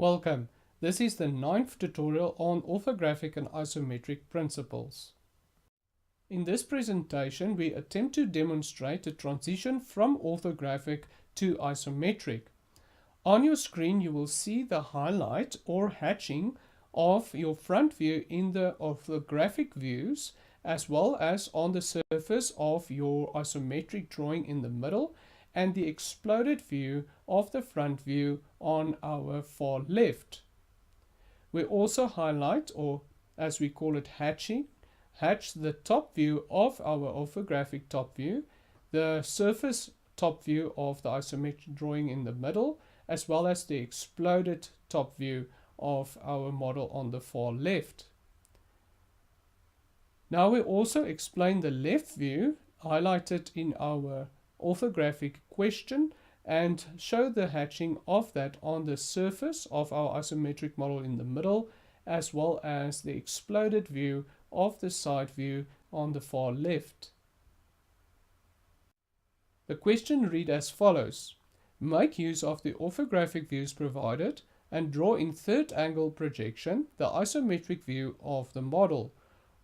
Welcome. This is the 9th tutorial on orthographic and isometric principles. In this presentation, we attempt to demonstrate the transition from orthographic to isometric. On your screen, you will see the highlight or hatching of your front view in the orthographic views, as well as on the surface of your isometric drawing in the middle, and the exploded view of the front view on our far left. We also highlight, or as we call it hatch the top view of our orthographic top view, the surface top view of the isometric drawing in the middle, as well as the exploded top view of our model on the far left. Now we also explain the left view highlighted in our orthographic question and show the hatching of that on the surface of our isometric model in the middle, as well as the exploded view of the side view on the far left. The question read as follows: make use of the orthographic views provided and draw in third angle projection the isometric view of the model.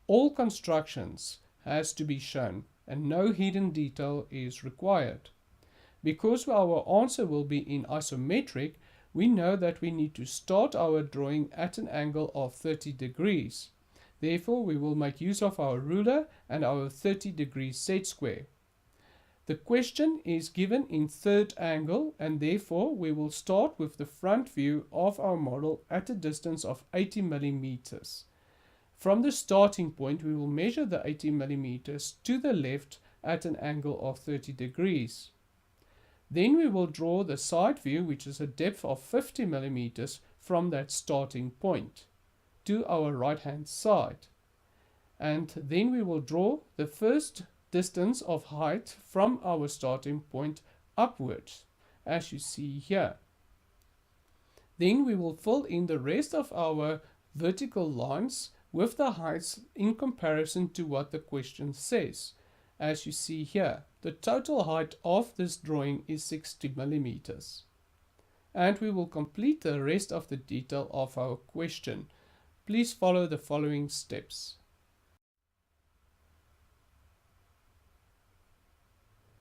All constructions has to be shown and no hidden detail is required. Because our answer will be in isometric, we know that we need to start our drawing at an angle of 30 degrees. Therefore, we will make use of our ruler and our 30-degree set square. The question is given in third angle, and therefore we will start with the front view of our model at a distance of 80 millimeters. From the starting point, we will measure the 80 millimeters to the left at an angle of 30 degrees. Then we will draw the side view, which is a depth of 50 millimeters from that starting point to our right hand side. And then we will draw the first distance of height from our starting point upwards, as you see here. Then we will fill in the rest of our vertical lines with the heights in comparison to what the question says. As you see here, the total height of this drawing is 60 millimeters. And we will complete the rest of the detail of our question. Please follow the following steps.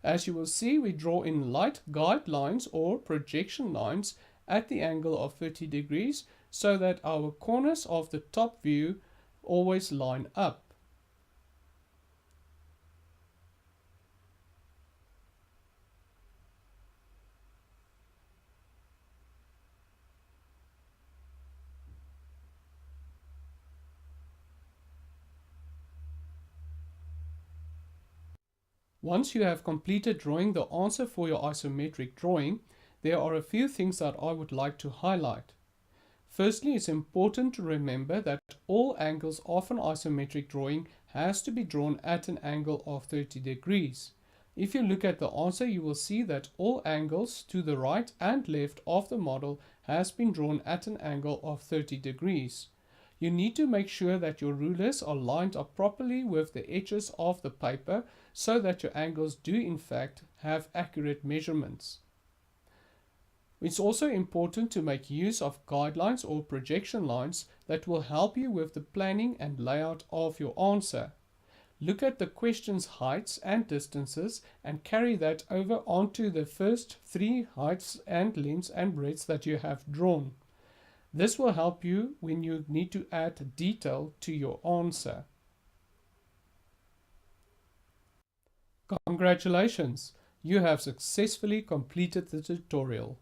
As you will see, we draw in light guidelines or projection lines at the angle of 30 degrees so that our corners of the top view always line up. Once you have completed drawing the answer for your isometric drawing, there are a few things that I would like to highlight. Firstly, it's important to remember that all angles of an isometric drawing has to be drawn at an angle of 30 degrees. If you look at the answer, you will see that all angles to the right and left of the model has been drawn at an angle of 30 degrees. You need to make sure that your rulers are lined up properly with the edges of the paper so that your angles do in fact have accurate measurements. It's also important to make use of guidelines or projection lines that will help you with the planning and layout of your answer. Look at the question's heights and distances and carry that over onto the first three heights and lengths and breadths that you have drawn. This will help you when you need to add detail to your answer. Congratulations! You have successfully completed the tutorial.